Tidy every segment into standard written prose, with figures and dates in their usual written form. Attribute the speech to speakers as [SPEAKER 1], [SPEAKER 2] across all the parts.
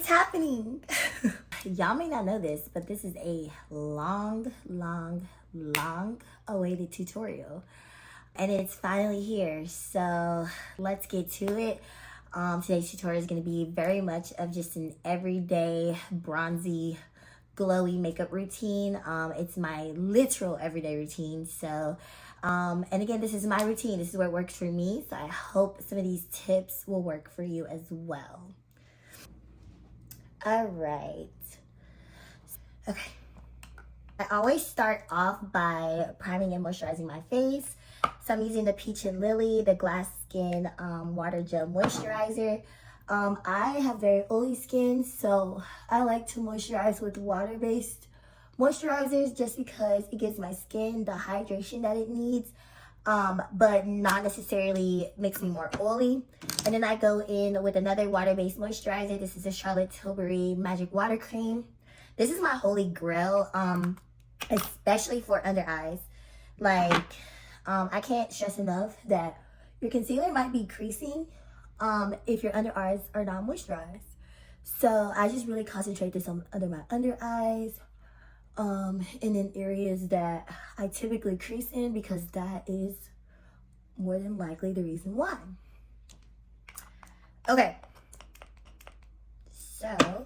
[SPEAKER 1] It's happening. Y'all may not know this, but this is a long awaited tutorial. And it's finally here. So let's get to it. Today's tutorial is going to be very much of just an everyday bronzy glowy makeup routine. It's my literal everyday routine. So and again, this is my routine. This is what works for me. So I hope some of these tips will work for you as well. All right. Okay. I always start off by priming and moisturizing my face. So I'm using the Peach and Lily, the Glass Skin Water Gel Moisturizer. I have very oily skin, so I like to moisturize with water-based moisturizers just because it gives my skin the hydration that it needs, but not necessarily makes me more oily. And then I go in with another water-based moisturizer. This is a Charlotte Tilbury Magic Water Cream. This is my holy grail, especially for under eyes. Like, I can't stress enough that your concealer might be creasing if your under eyes are not moisturized. So I just really concentrate this on under my under eyes, and in areas that I typically crease in, because that is more than likely the reason why. Okay, so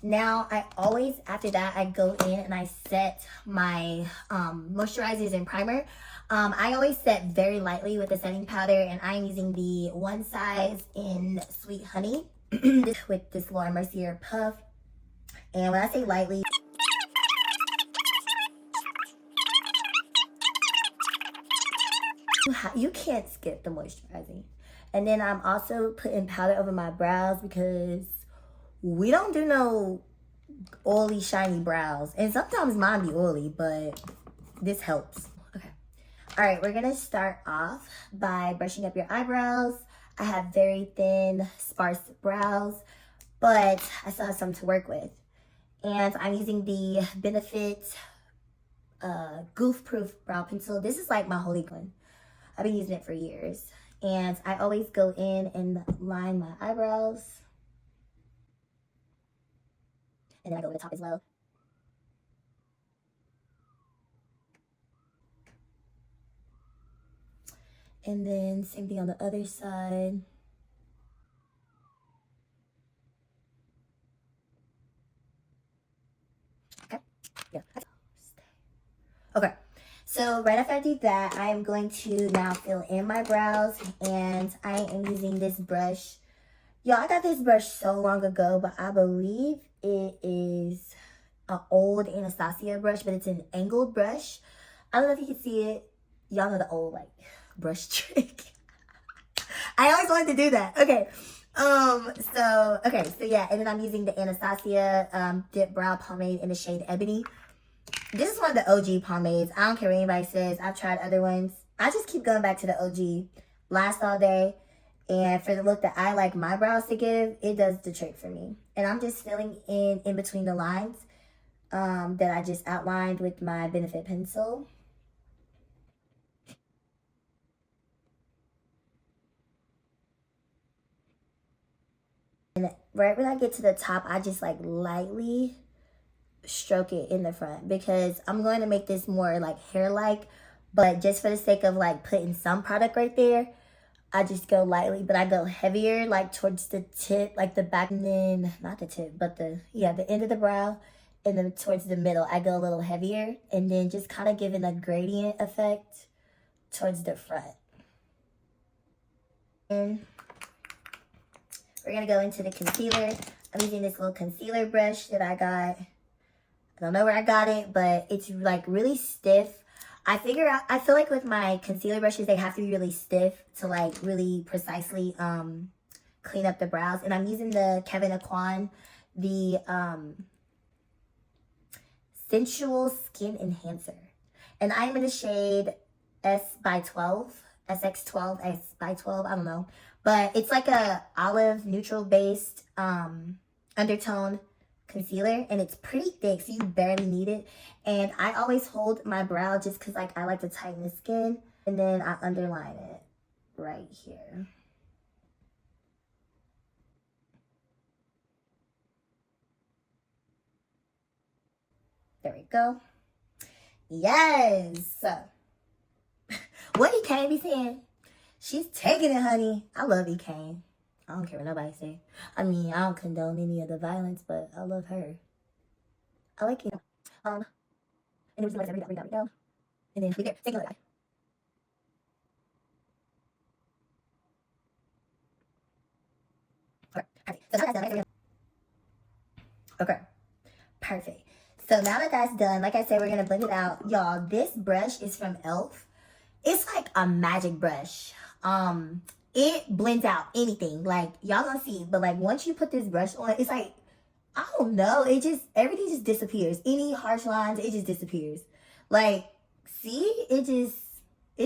[SPEAKER 1] now I always, after that, I go in and I set my moisturizers and primer. I always set very lightly with the setting powder, and I'm using the One Size in Sweet Honey with this Laura Mercier puff. And when I say lightly, you can't skip the moisturizing. And then I'm also putting powder over my brows because we don't do no oily, shiny brows. And sometimes mine be oily, but this helps. Okay. All right, we're gonna start off by brushing up your eyebrows. I have very thin, sparse brows, but I still have some to work with. And I'm using the Benefit Goof Proof Brow Pencil. This is like my holy one. I've been using it for years. And I always go in and line my eyebrows. And then I go over the top as well. And then same thing on the other side. Okay. Yeah. Okay. So right after I do that, I am going to now fill in my brows, and I am using this brush. Y'all, I got this brush so long ago, but I believe it is an old Anastasia brush, but it's an angled brush. I don't know if you can see it. Y'all know the old like brush trick. I always wanted to do that. Okay. So yeah, and then I'm using the Anastasia Dip Brow Pomade in the shade Ebony. This is one of the OG pomades. I don't care what anybody says. I've tried other ones. I just keep going back to the OG. Last all day. And for the look that I like my brows to give, it does the trick for me. And I'm just filling in between the lines that I just outlined with my Benefit pencil. And right when I get to the top, I just like lightly stroke it in the front, because I'm going to make this more like hair-like, but just for the sake of like putting some product right there, I just go lightly, but I go heavier like towards the tip, like the back, and then not the tip, but the end of the brow, and then towards the middle I go a little heavier, and then just kind of giving a gradient effect towards the front. And we're gonna go into the concealer. I'm using this little concealer brush that I got. I don't know where I got it, but it's like really stiff. I feel like with my concealer brushes, they have to be really stiff to like really precisely clean up the brows. And I'm using the Kevyn Aucoin, the Sensual Skin Enhancer. And I'm in the shade S by 12, SX12, S by 12, I don't know. But it's like a olive neutral based undertone concealer, and it's pretty thick, so you barely need it. And I always hold my brow just because like I like to tighten the skin, and then I underline it right here. There we go. Yes. What he can't be saying? She's taking it, honey. I love you, Kane. I don't care what nobody say. I mean, I don't condone any of the violence, but I love her. I like it. And then we see like read out. And then we there. Take another guy. Okay, perfect. So now that that's done, like I said, we're gonna blend it out. Y'all, this brush is from e.l.f. It's like a magic brush. It blends out anything. Like, y'all gonna see, but like once you put this brush on, it's like, I don't know, it just, everything just disappears. Any harsh lines, it just disappears. Like, see, it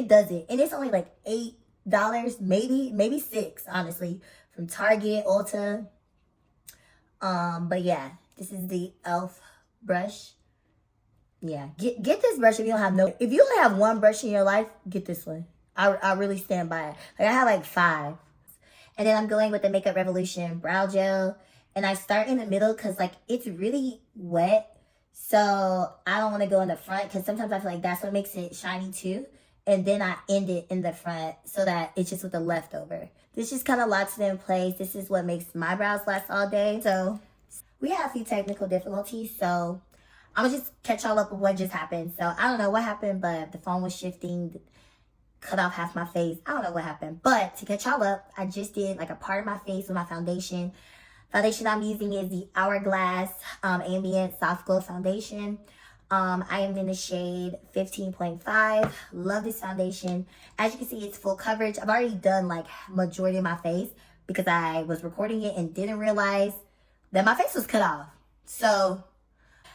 [SPEAKER 1] does it. And it's only like $8, maybe $6, honestly, from Target, Ulta. But yeah, this is the e.l.f. brush. Yeah, get this brush if you don't have no. If you only have one brush in your life, get this one. I really stand by it. Like, I have like 5. And then I'm going with the Makeup Revolution brow gel, and I start in the middle because like it's really wet, so I don't want to go in the front because sometimes I feel like that's what makes it shiny too. And then I end it in the front so that it's just with the leftover. This just kind of locks it in place. This is what makes my brows last all day. So we had a few technical difficulties, so I'm gonna just catch y'all up with what just happened. So I don't know what happened, but the phone was shifting, cut off half my face. I don't know what happened, but to catch y'all up, I just did like a part of my face with my foundation. Foundation I'm using is the Hourglass Ambient Soft Glow Foundation. I am in the shade 15.5. Love this foundation. As you can see, it's full coverage. I've already done like majority of my face because I was recording it and didn't realize that my face was cut off. So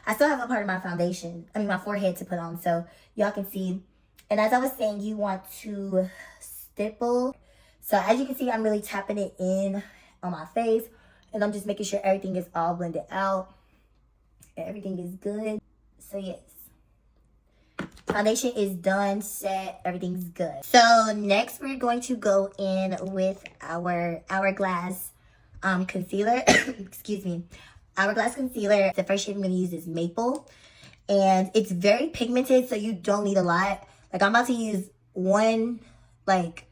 [SPEAKER 1] I still have a part of my foundation, my forehead to put on, so y'all can see. And as I was saying, you want to stipple. So as you can see, I'm really tapping it in on my face, and I'm just making sure everything is all blended out. Everything is good. So yes, foundation is done, set, everything's good. So next we're going to go in with our Hourglass concealer. Excuse me. Hourglass concealer. The first shade I'm going to use is Maple, and it's very pigmented, so you don't need a lot. Like, I'm about to use one, like,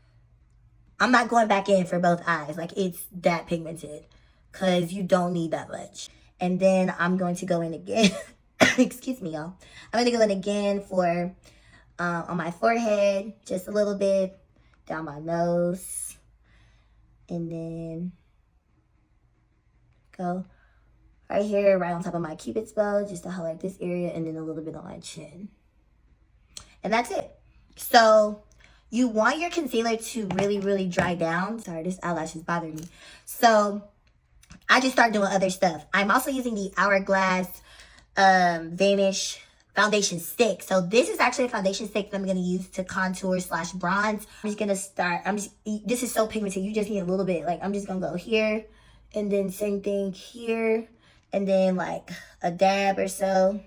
[SPEAKER 1] I'm not going back in for both eyes. Like, it's that pigmented because you don't need that much. And then I'm going to go in again. Excuse me, y'all. I'm going to go in again for on my forehead, just a little bit, down my nose, and then go right here, right on top of my Cupid's bow, just to highlight this area, and then a little bit on my chin. And that's it. So you want your concealer to really, really dry down. Sorry, this eyelash is bothering me. So I just start doing other stuff. I'm also using the Hourglass Vanish foundation stick. So this is actually a foundation stick that I'm going to use to contour / bronze. I'm just going to start. This is so pigmented. You just need a little bit. Like, I'm just going to go here, and then same thing here, and then like a dab or so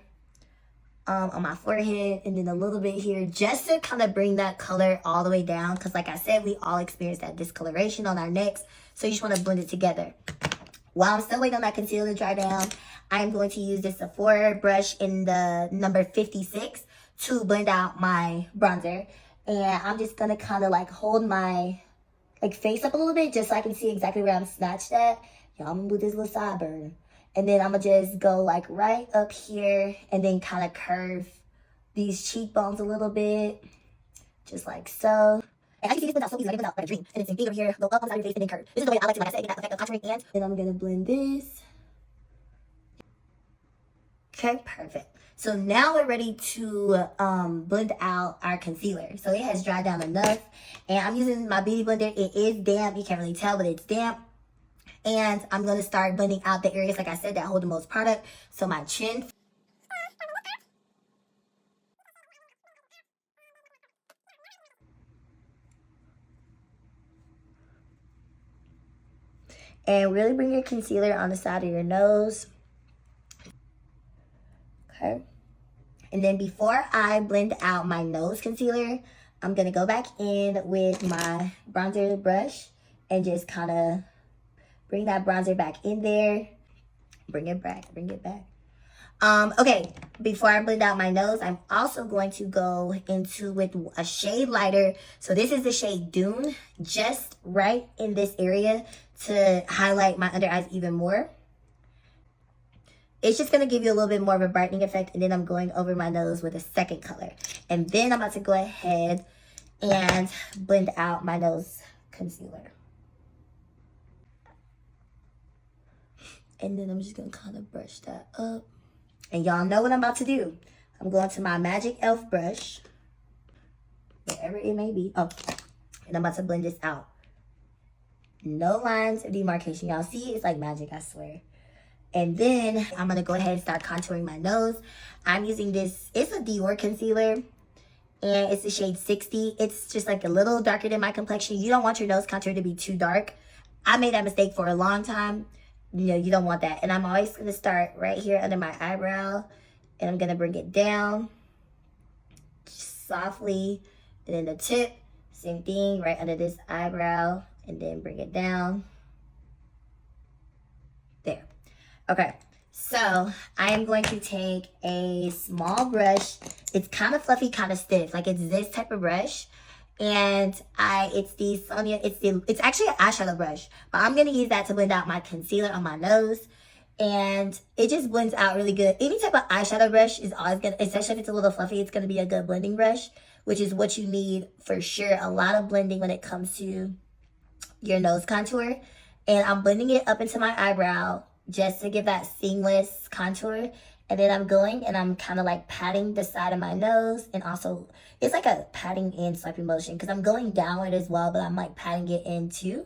[SPEAKER 1] on my forehead, and then a little bit here, just to kind of bring that color all the way down, because like I said, we all experience that discoloration on our necks, so you just want to blend it together. While I'm still waiting on that concealer to dry down, I'm going to use this Sephora brush in the number 56 to blend out my bronzer, and I'm just gonna kind of like hold my face up a little bit just so I can see exactly where I'm snatched at. Y'all, I'm gonna do this little sideburn. And then I'm going to just go like right up here and then kind of curve these cheekbones a little bit. Just like so. And I can see this blend out so easy. I can blend out like a dream. And then same thing over here. Go up on the side of your face and then curve. This is the way I like to, like I said, get that effect of contouring. And then I'm going to blend this. Okay, perfect. So now we're ready to blend out our concealer. So it has dried down enough. And I'm using my beauty blender. It is damp. You can't really tell, but it's damp. And I'm going to start blending out the areas, like I said, that hold the most product. So my chin. And really bring your concealer on the side of your nose. Okay. And then before I blend out my nose concealer, I'm going to go back in with my bronzer brush and just kind of bring that bronzer back in there. Bring it back. Okay, before I blend out my nose, I'm also going to go into with a shade lighter. So this is the shade Dune, just right in this area to highlight my under eyes even more. It's just going to give you a little bit more of a brightening effect. And then I'm going over my nose with a second color. And then I'm about to go ahead and blend out my nose concealer. And then I'm just going to kind of brush that up. And y'all know what I'm about to do. I'm going to my Magic Elf brush, wherever it may be. Oh, and I'm about to blend this out. No lines of demarcation. Y'all see, it's like magic, I swear. And then I'm going to go ahead and start contouring my nose. I'm using this, it's a Dior concealer, and it's the shade 60. It's just like a little darker than my complexion. You don't want your nose contour to be too dark. I made that mistake for a long time. You know, you don't want that. And I'm always going to start right here under my eyebrow. And I'm going to bring it down softly. And then the tip, same thing, right under this eyebrow. And then bring it down. There. Okay. So I am going to take a small brush. It's kind of fluffy, kind of stiff. Like it's this type of brush. And it's actually an eyeshadow brush, but I'm going to use that to blend out my concealer on my nose. And it just blends out really good. Any type of eyeshadow brush is always going to, especially if it's a little fluffy, it's going to be a good blending brush, which is what you need for sure. A lot of blending when it comes to your nose contour. And I'm blending it up into my eyebrow just to give that seamless contour. And then I'm going and I'm kind of like patting the side of my nose, and also it's like a patting and swiping motion because I'm going downward as well, but I'm like patting it in too.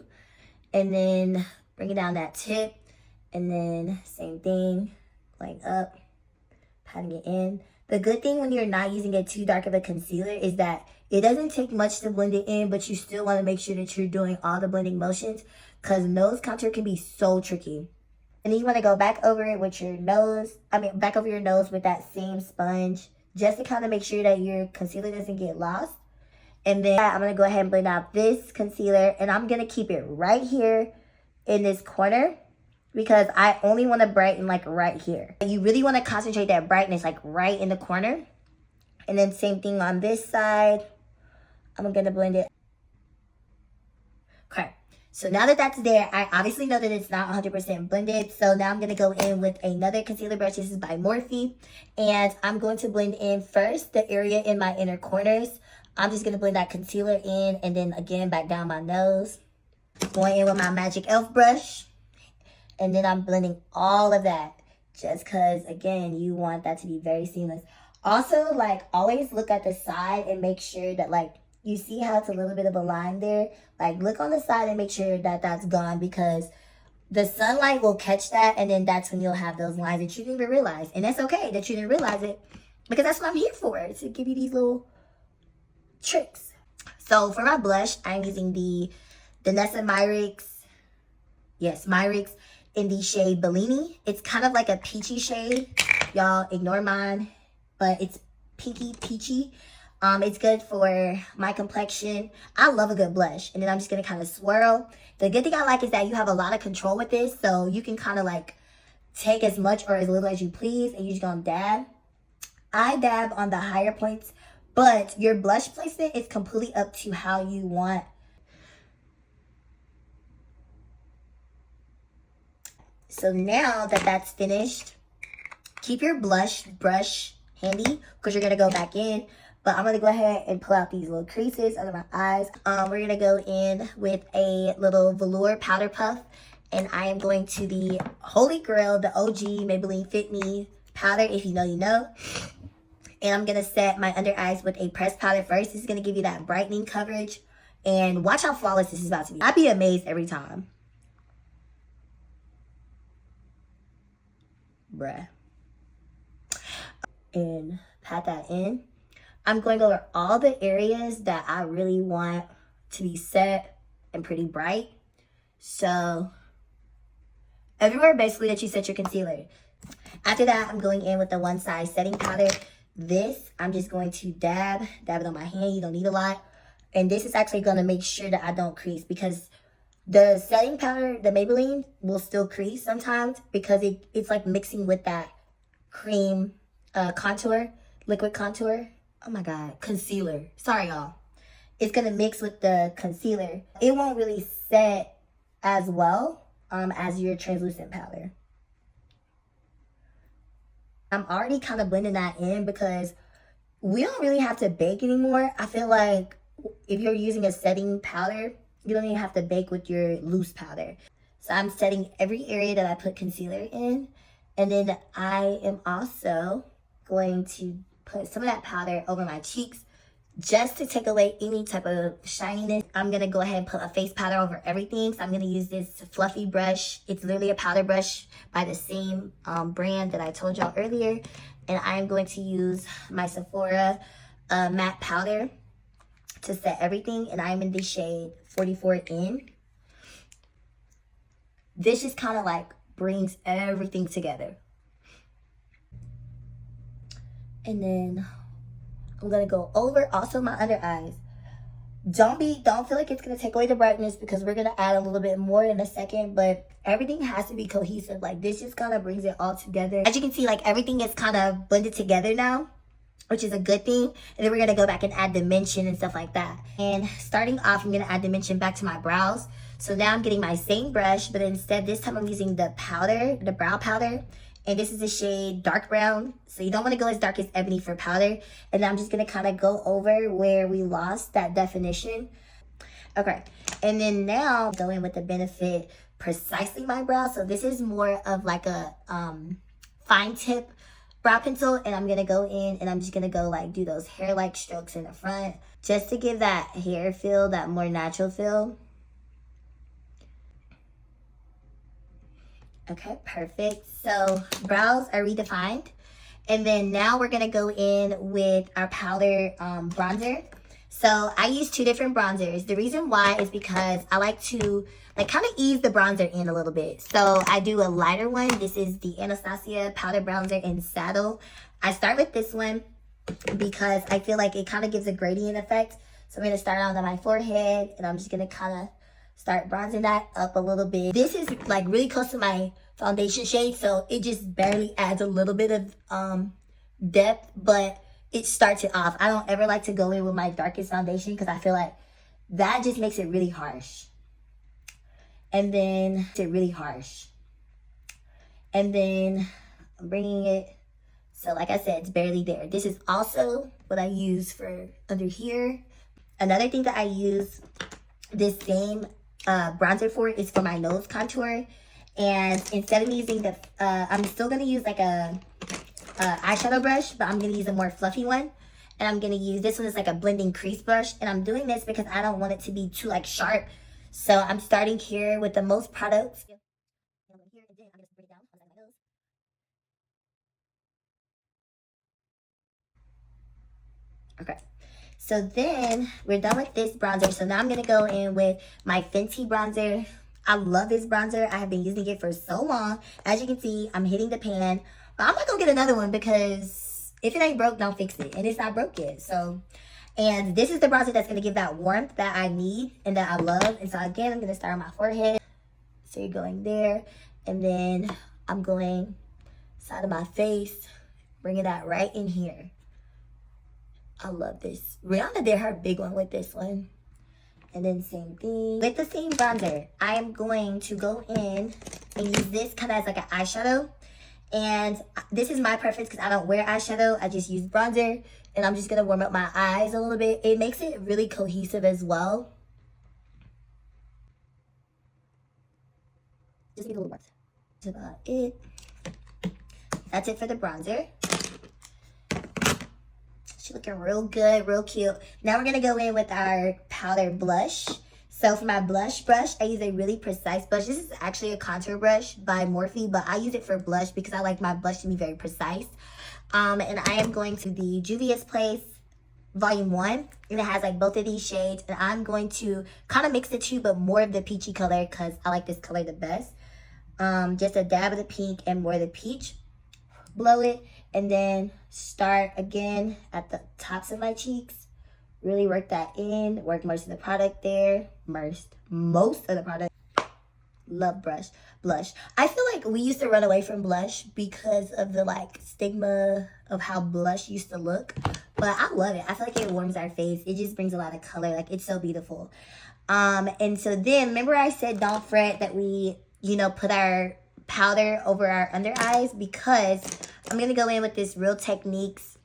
[SPEAKER 1] And then bringing down that tip, and then same thing, going up, patting it in. The good thing when you're not using it too dark of a concealer is that it doesn't take much to blend it in, but you still want to make sure that you're doing all the blending motions because nose contour can be so tricky. And then you want to go back over it with your nose, back over your nose with that same sponge, just to kind of make sure that your concealer doesn't get lost. And then I'm going to go ahead and blend out this concealer, and I'm going to keep it right here in this corner because I only want to brighten like right here. You really want to concentrate that brightness like right in the corner. And then same thing on this side. I'm going to blend it. Okay. So now that that's there, I obviously know that it's not 100% blended. So now I'm going to go in with another concealer brush. This is by Morphe. And I'm going to blend in first the area in my inner corners. I'm just going to blend that concealer in and then again back down my nose. Going in with my Magic Elf brush. And then I'm blending all of that just because, again, you want that to be very seamless. Also, like, always look at the side and make sure that, like, you see how it's a little bit of a line there? Like, look on the side and make sure that that's gone because the sunlight will catch that, and then that's when you'll have those lines that you didn't even realize. And that's okay that you didn't realize it because that's what I'm here for, to give you these little tricks. So for my blush, I'm using the Danessa Myricks. Yes, Myricks in the shade Bellini. It's kind of like a peachy shade. Y'all ignore mine, but it's pinky peachy. It's good for my complexion. I love a good blush. And then I'm just going to kind of swirl. The good thing I like is that you have a lot of control with this. So you can kind of like take as much or as little as you please. And you're just going to dab. I dab on the higher points. But your blush placement is completely up to how you want. So now that that's finished, keep your blush brush handy because you're going to go back in. But I'm going to go ahead and pull out these little creases under my eyes. We're going to go in with a little velour powder puff. And I am going to the Holy Grail, the OG Maybelline Fit Me powder. If you know, you know. And I'm going to set my under eyes with a pressed powder first. This is going to give you that brightening coverage. And watch how flawless this is about to be. I'd be amazed every time. Bruh. And pat that in. I'm going over all the areas that I really want to be set and pretty bright. So everywhere basically that you set your concealer. After that, I'm going in with the One Size setting powder. This, I'm just going to dab it on my hand. You don't need a lot. And this is actually going to make sure that I don't crease because the setting powder, the Maybelline, will still crease sometimes because it's like mixing with that cream contour, liquid contour. Oh my God, concealer. Sorry, y'all. It's gonna mix with the concealer. It won't really set as well as your translucent powder. I'm already kind of blending that in because we don't really have to bake anymore. I feel like if you're using a setting powder, you don't even have to bake with your loose powder. So I'm setting every area that I put concealer in. And then I am also going to put some of that powder over my cheeks just to take away any type of shininess. I'm gonna go ahead and put a face powder over everything. So I'm gonna use this fluffy brush. It's literally a powder brush by the same brand that I told y'all earlier. And I'm going to use my Sephora matte powder to set everything. And I'm in the shade 44N. This just kind of like brings everything together. And then I'm gonna go over also my under eyes. Don't feel like it's gonna take away the brightness because we're gonna add a little bit more in a second, but everything has to be cohesive. Like this just kind of brings it all together. As you can see, like everything is kind of blended together now, which is a good thing. And then we're gonna go back and add dimension and stuff like that. And starting off, I'm gonna add dimension back to my brows. So now I'm getting my same brush, but instead this time I'm using the powder, the brow powder. And this is the shade dark brown. So you don't want to go as dark as ebony for powder. And I'm just going to kind of go over where we lost that definition. Okay. And then now go in with the Benefit Precisely My Brow. So this is more of like a fine tip brow pencil. And I'm going to go in and I'm just going to go like do those hair-like strokes in the front. Just to give that hair feel, that more natural feel. Okay, perfect. So brows are redefined. And then now we're gonna go in with our powder bronzer. So I use two different bronzers. The reason why is because I like to like kind of ease the bronzer in a little bit. So I do a lighter one. This is the Anastasia powder bronzer in Saddle. I start with this one because I feel like it kind of gives a gradient effect. So I'm gonna start out on my forehead and I'm just gonna kind of start bronzing that up a little bit. This is like really close to my foundation shade, so it just barely adds a little bit of depth, but it starts it off. I don't ever like to go in with my darkest foundation because I feel like that just makes it really harsh. And then I'm bringing it, so like I said, it's barely there. This is also what I use for under here. Another thing that I use this same bronzer for is for my nose contour. And instead of using the I'm still gonna use like a eyeshadow brush, but I'm gonna use a more fluffy one. And I'm gonna use this one is like a blending crease brush, and I'm doing this because I don't want it to be too like sharp. So I'm starting here with the most products. Okay. So then we're done with this bronzer. So now I'm going to go in with my Fenty bronzer. I love this bronzer. I have been using it for so long. As you can see, I'm hitting the pan. But I'm not going to get another one because if it ain't broke, don't fix it. And it's not broke yet. So, and this is the bronzer that's going to give that warmth that I need and that I love. And so again, I'm going to start on my forehead. So you're going there. And then I'm going side of my face. Bringing that right in here. I love this. Rihanna did her big one with this one. And then same thing. With the same bronzer, I am going to go in and use this kind of as like an eyeshadow. And this is my preference because I don't wear eyeshadow. I just use bronzer. And I'm just going to warm up my eyes a little bit. It makes it really cohesive as well. Just need a little more. That's about it. That's it for the bronzer. Looking real good, real cute. Now we're gonna go in with our powder blush. So for my blush brush, I use a really precise brush. This is actually a contour brush by Morphe, but I use it for blush because I like my blush to be very precise. And I am going to the Juvia's Place Volume 1, and it has like both of these shades. And I'm going to kind of mix the two, but more of the peachy color because I like this color the best. Just a dab of the pink and more of the peach. Blow it. And then start again at the tops of my cheeks. Really work that in. Work most of the product there. Most of the product. love blush. I feel like we used to run away from blush because of the like stigma of how blush used to look, but I love it. I feel like it warms our face. It just brings a lot of color. Like, it's so beautiful. And so then remember I said don't fret that we, you know, put our powder over our under eyes, because I'm gonna go in with this Real Techniques.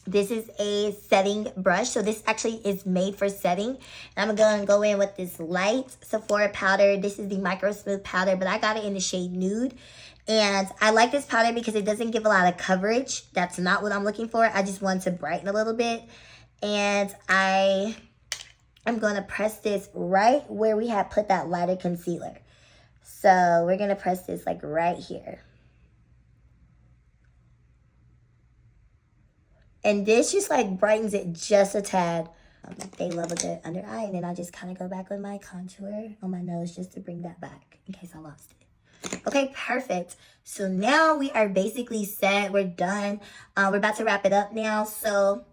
[SPEAKER 1] This is a setting brush. So this actually is made for setting. And I'm going to go in with this light Sephora powder. This is the Micro Smooth powder, but I got it in the shade Nude. And I like this powder because it doesn't give a lot of coverage. That's not what I'm looking for. I just want to brighten a little bit. And I'm going to press this right where we had put that lighter concealer. So we're going to press this like right here. And this just like brightens it just a tad. They love a good under eye. And then I just kind of go back with my contour on my nose just to bring that back in case I lost it. Okay, perfect. So now we are basically set. We're done. We're about to wrap it up now. So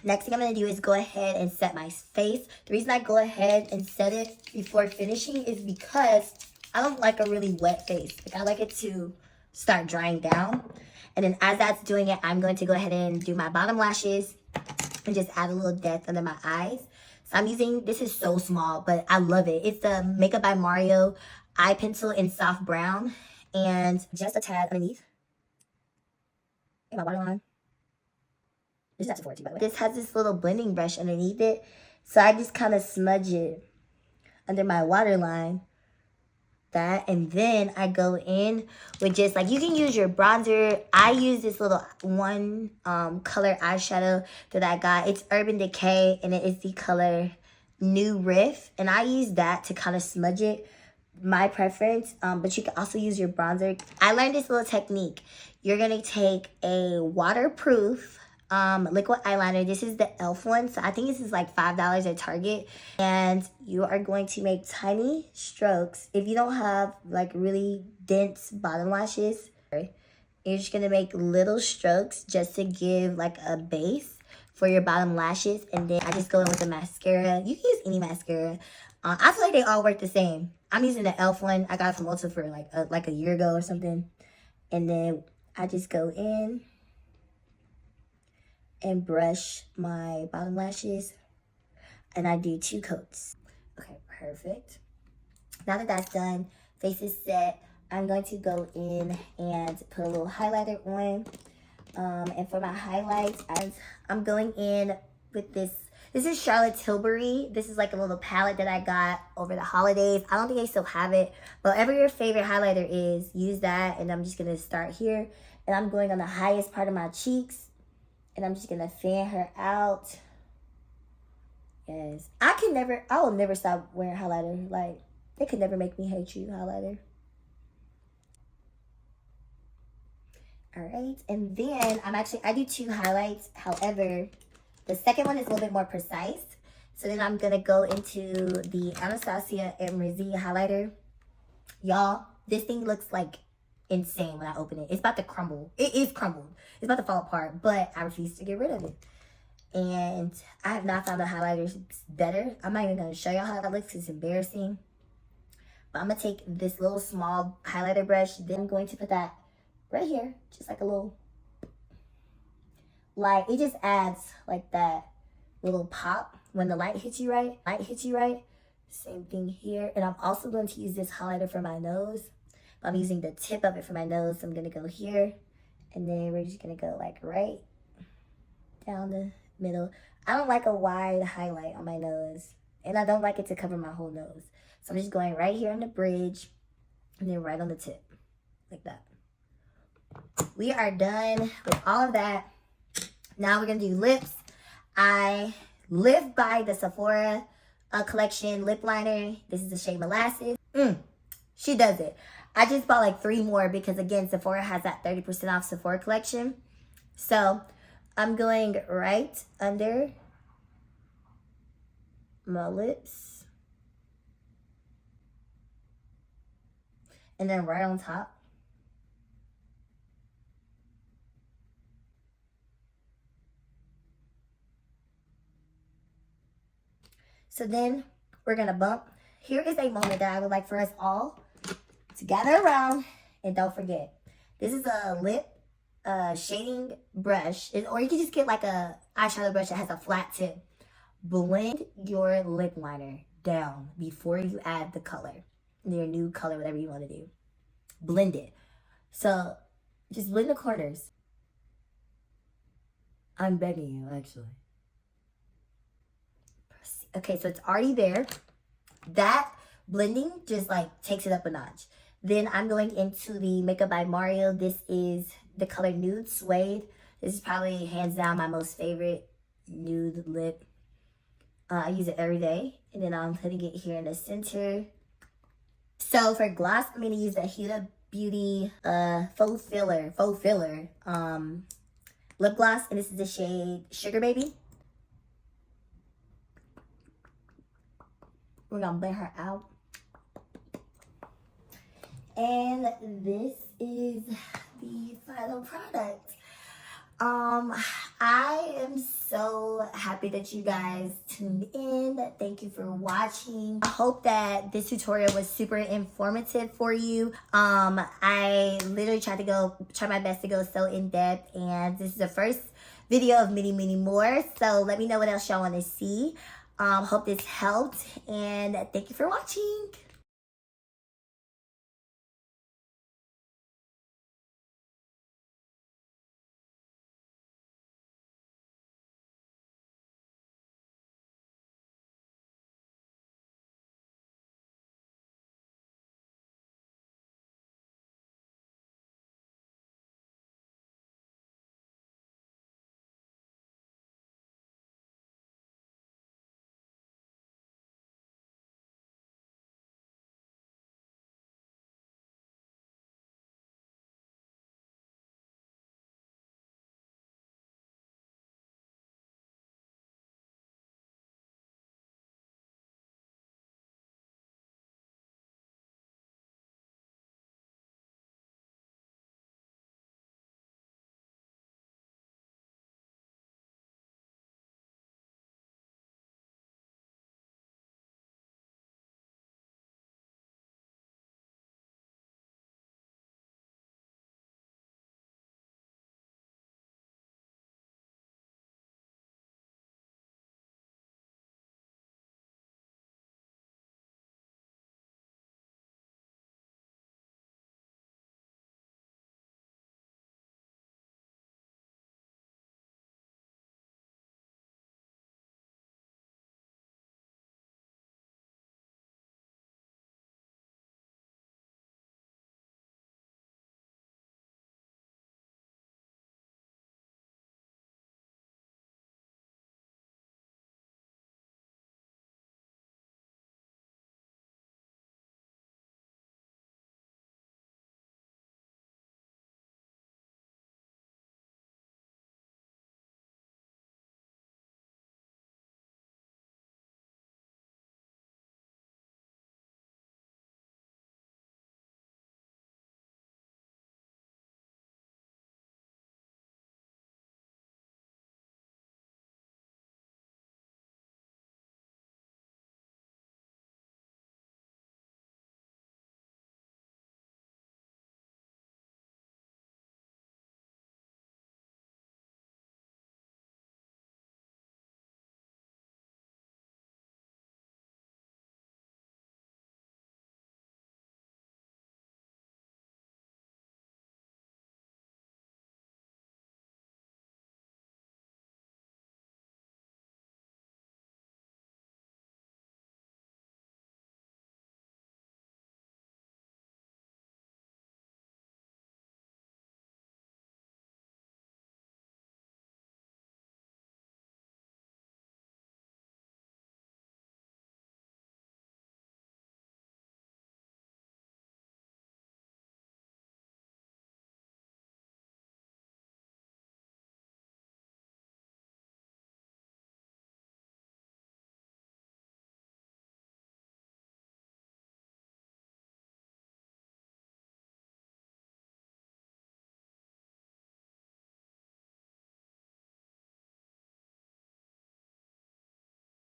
[SPEAKER 1] next thing I'm going to do is go ahead and set my face. The reason I go ahead and set it before finishing is because I don't like a really wet face. Like, I like it to start drying down. And then as that's doing it, I'm going to go ahead and do my bottom lashes and just add a little depth under my eyes. So I'm using, this is so small, but I love it. It's the Makeup by Mario eye pencil in soft brown, and just a tad underneath in my waterline. This is not Sephora too, by the way. This has this little blending brush underneath it. So I just kind of smudge it under my waterline. That, and then I go in with just like, you can use your bronzer. I use this little one color eyeshadow that I got. It's Urban Decay, and it is the color New Riff, and I use that to kind of smudge it, my preference. But you can also use your bronzer. I learned this little technique. You're gonna take a waterproof liquid eyeliner. This is the e.l.f. one, so I think this is like $5 at Target, and you are going to make tiny strokes. If you don't have like really dense bottom lashes, you're just gonna make little strokes just to give like a base for your bottom lashes. And then I just go in with the mascara. You can use any mascara. I feel like they all work the same. I'm using the e.l.f. one. I got it from Ulta for like a year ago or something. And then I just go in and brush my bottom lashes, and I do 2 coats. Okay, perfect. Now that that's done, face is set, I'm going to go in and put a little highlighter on. And for my highlights, I'm going in with this. This is Charlotte Tilbury. This is like a little palette that I got over the holidays. I don't think I still have it, but whatever your favorite highlighter is, use that. And I'm just gonna start here, and I'm going on the highest part of my cheeks. And I'm just gonna fan her out. Yes. I will never stop wearing highlighter. Like, they could never make me hate you, highlighter. All right, and then I do 2 highlights. However, the second one is a little bit more precise. So then I'm gonna go into the Anastasia Emery highlighter. Y'all, this thing looks like insane when I open it. It's about to crumble. It is crumbled. It's about to fall apart, but I refuse to get rid of it. And I have not found a highlighter better. I'm not even going to show y'all how that looks. It's embarrassing. But I'm going to take this little small highlighter brush. Then I'm going to put that right here. Just like a little light. It just adds like that little pop when the light hits you right. Same thing here. And I'm also going to use this highlighter for my nose. I'm using the tip of it for my nose. So I'm going to go here. And then we're just going to go like right down the middle. I don't like a wide highlight on my nose. And I don't like it to cover my whole nose. So I'm just going right here on the bridge. And then right on the tip. Like that. We are done with all of that. Now we're going to do lips. I live by the Sephora collection lip liner. This is the shade Molasses. She does it. I just bought like 3 more because, again, Sephora has that 30% off Sephora collection. So I'm going right under my lips. And then right on top. So then we're going to bump. Here is a moment that I would like for us all to gather around, and don't forget, this is a lip shading brush, or you can just get like a eyeshadow brush that has a flat tip. Blend your lip liner down before you add the color, your new color, whatever you want to do. Blend it. So just blend the corners. I'm begging you, actually. Okay, so it's already there. That blending just like takes it up a notch. Then I'm going into the Makeup by Mario. This is the color Nude Suede. This is probably hands down my most favorite nude lip. I use it every day. And then I'm putting it here in the center. So for gloss, I'm going to use the Huda Beauty faux filler lip gloss. And this is the shade Sugar Baby. We're going to blend her out. And this is the final product. I am so happy that you guys tuned in. Thank you for watching. I hope that this tutorial was super informative for you. I literally try my best to go so in depth, and this is the first video of many, many more. So let me know what else y'all want to see. Hope this helped, and thank you for watching.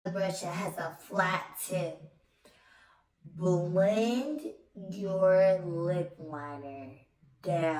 [SPEAKER 1] The brush that has a flat tip. Blend your lip liner down.